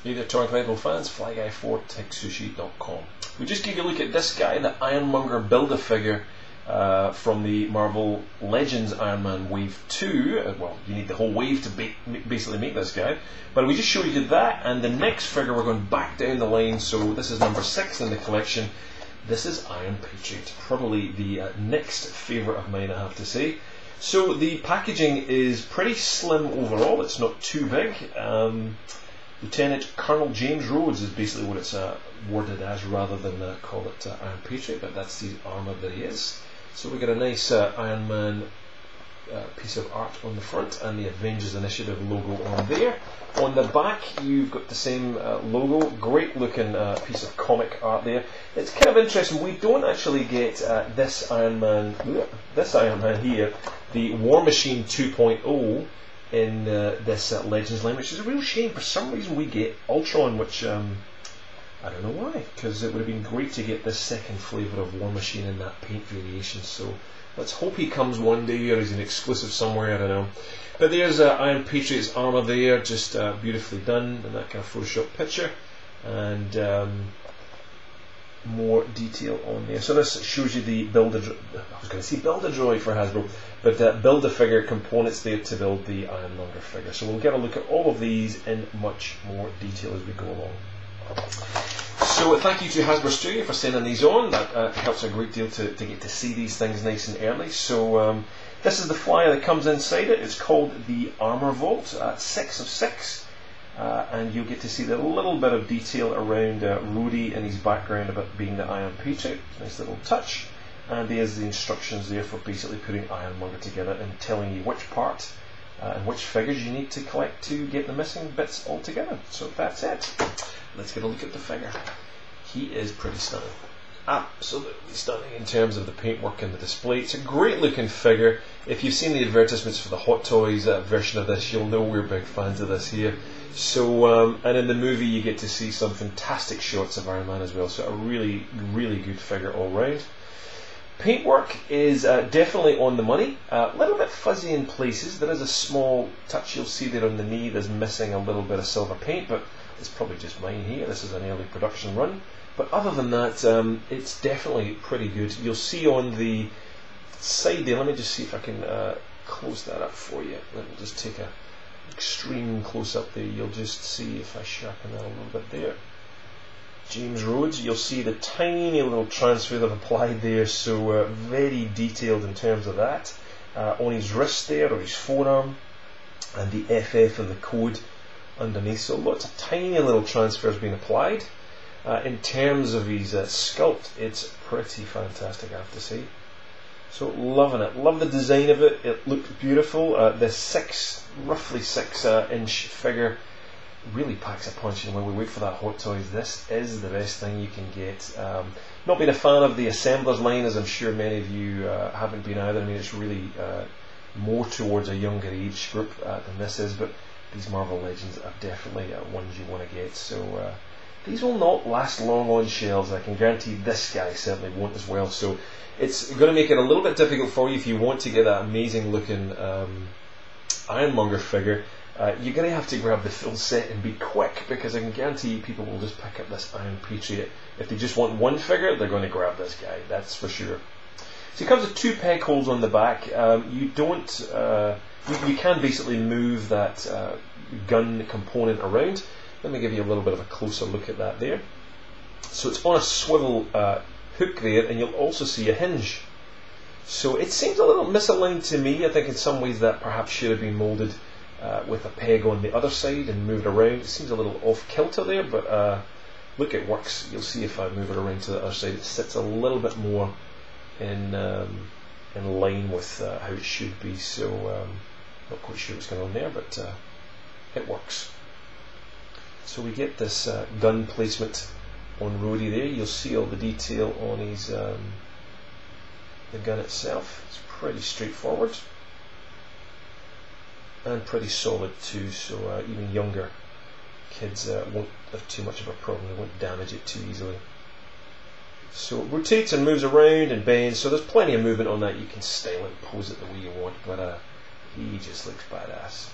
Hey there, Toy Incredible fans, FlyGuy4 TekSushi.com. We just gave you a look at this guy, the Ironmonger Build-A-Figure from the Marvel Legends Iron Man Wave 2. Well, you need the whole wave to basically make this guy. But we just showed you that, and the next figure we're going back down the line, so this is number 6 in the collection. This is Iron Patriot, probably the next favourite of mine, I have to say. So the packaging is pretty slim overall, it's not too big. Lieutenant Colonel James Rhodes is basically what it's worded as, rather than call it Iron Patriot, but that's the armour that he is. So we got a nice Iron Man piece of art on the front, and the Avengers Initiative logo on there. On the back you've got the same logo, great looking piece of comic art there. It's kind of interesting, we don't actually get this Iron Man here, the War Machine 2.0, in this Legends line, which is a real shame. For some reason we get Ultron, which I don't know why, because it would have been great to get this second flavour of War Machine in that paint variation. So let's hope he comes one day, or he's an exclusive somewhere, I don't know. But there's Iron Patriot's armour there, just beautifully done in that kind of Photoshop picture, and more detail on there. So this shows you the Build-A-Droid for Hasbro, but Build-A-Figure components there to build the Ironmonger figure. So we'll get a look at all of these in much more detail as we go along. So thank you to Hasbro Studio for sending these on. That helps a great deal to get to see these things nice and early. So this is the flyer that comes inside it. It's called the Armour Vault, 6 of 6. And you'll get to see the little bit of detail around Rhodey and his background about being the Iron Patriot. Nice little touch. And there's the instructions there for basically putting Ironmonger together and telling you which part and which figures you need to collect to get the missing bits all together. So that's it. Let's get a look at the figure. He is pretty stunning. Absolutely stunning in terms of the paintwork and the display. It's a great looking figure. If you've seen the advertisements for the Hot Toys version of this, you'll know we're big fans of this here. So, and in the movie you get to see some fantastic shots of Iron Man as well. So a really, really good figure all round. Paintwork is definitely on the money. A little bit fuzzy in places. There is a small touch you'll see there on the knee. There's missing a little bit of silver paint, but it's probably just mine here. This is an early production run. But other than that, it's definitely pretty good. You'll see on the side there, let me just see if I can close that up for you. Let me just take a extreme close up there. You'll just see if I sharpen that a little bit there. James Rhodes, you'll see the tiny little transfer they've applied there, so very detailed in terms of that. On his wrist there, or his forearm, and the FF and the code underneath, so lots of tiny little transfers being applied. In terms of his sculpt, it's pretty fantastic, I have to say. So loving it, love the design of it. It looks beautiful. This roughly 6 inch figure really packs a punch, and when we wait for that Hot Toys, this is the best thing you can get. Not being a fan of the Assemblers line, as I'm sure many of you haven't been either. I mean, it's really more towards a younger age group than this is, but these Marvel Legends are definitely ones you want to get. So these will not last long on shelves. I can guarantee this guy certainly won't as well. So it's going to make it a little bit difficult for you if you want to get that amazing looking Ironmonger figure. You're going to have to grab the full set and be quick, because I can guarantee people will just pick up this Iron Patriot. If they just want one figure, they're going to grab this guy, that's for sure. So it comes with 2 peg holes on the back. You can basically move that gun component around. Let me give you a little bit of a closer look at that there. So it's on a swivel hook there, and you'll also see a hinge. So it seems a little misaligned to me. I think in some ways that perhaps should have been moulded with a peg on the other side and moved around. It seems a little off kilter there, but look, it works. You'll see if I move it around to the other side, it sits a little bit more in line with how it should be. So not quite sure what's going on there, but it works. So we get this gun placement on Rhodey there. You'll see all the detail on his the gun itself. It's pretty straightforward and pretty solid too, so even younger kids won't have too much of a problem. They won't damage it too easily. So it rotates and moves around and bends, so there's plenty of movement on that. You can style it and pose it the way you want, but he just looks badass.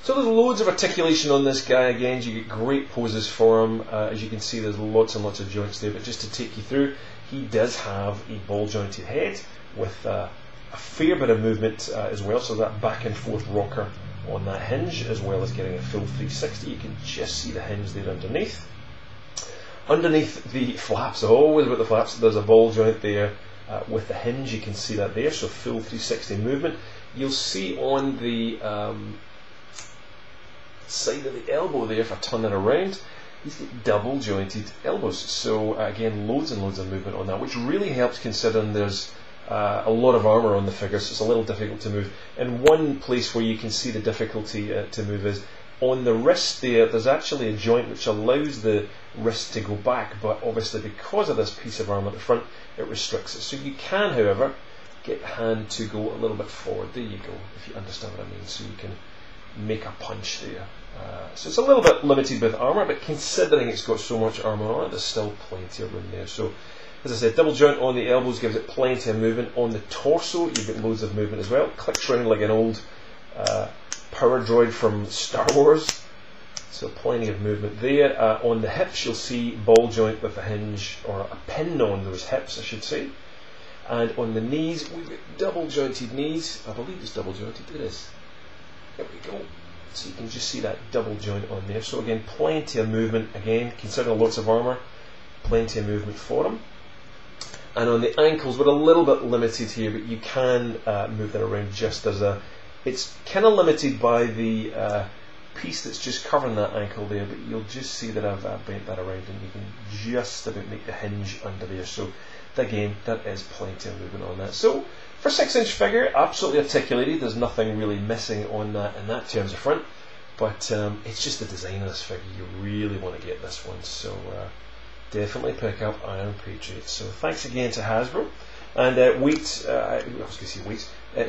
So there's loads of articulation on this guy. Again, you get great poses for him. As you can see, there's lots and lots of joints there, but just to take you through, he does have a ball jointed head with a fair bit of movement as well, so that back and forth rocker on that hinge, as well as getting a full 360. You can just see the hinge there underneath. Underneath the flaps, always with the flaps, there's a ball joint there with the hinge. You can see that there, so full 360 movement. You'll see on the side of the elbow there, if I turn it around, he's got double jointed elbows. So again, loads and loads of movement on that, which really helps considering there's a lot of armour on the figure, so it's a little difficult to move. And one place where you can see the difficulty to move is on the wrist there. There's actually a joint which allows the wrist to go back, but obviously because of this piece of armour at the front, it restricts it. So you can, however, get the hand to go a little bit forward. There you go, if you understand what I mean. So you can make a punch there. So it's a little bit limited with armour, but considering it's got so much armour on it, there's still plenty of room there. So, as I said, double joint on the elbows gives it plenty of movement. On the torso, you've got loads of movement as well. Clicks around like an old power droid from Star Wars. So plenty of movement there. On the hips, you'll see ball joint with a hinge, or a pin on those hips, I should say. And on the knees, we've got double jointed knees. I believe it's double jointed. It is. There we go. So you can just see that double joint on there. So again, plenty of movement. Again, considering lots of armour, plenty of movement for them. And on the ankles, we're a little bit limited here, but you can move that around just as a... It's kind of limited by the piece that's just covering that ankle there, but you'll just see that I've bent that around, and you can just about make the hinge under there. So again, that is plenty of movement on that. So for a 6-inch figure, absolutely articulated. There's nothing really missing on that in that terms of front, but it's just the design of this figure. You really want to get this one, so definitely pick up Iron Patriot. So thanks again to Hasbro, and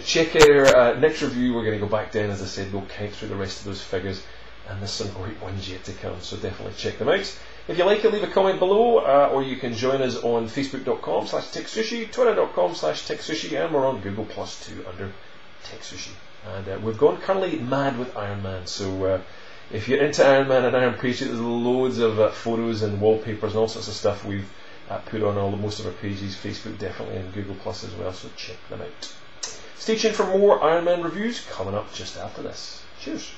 check out our next review. We're going to go back down, as I said, we'll count through the rest of those figures, and there's some great ones yet to come, so definitely check them out. If you like it, leave a comment below, or you can join us on facebook.com/TekSushi, twitter.com/TekSushi, and we're on Google Plus too under TekSushi. And we've gone currently mad with Iron Man, so if you're into Iron Man and Iron Patriot, there's loads of photos and wallpapers and all sorts of stuff we've put on most of our pages, Facebook definitely, and Google Plus as well, so check them out. Stay tuned for more Iron Man reviews coming up just after this. Cheers.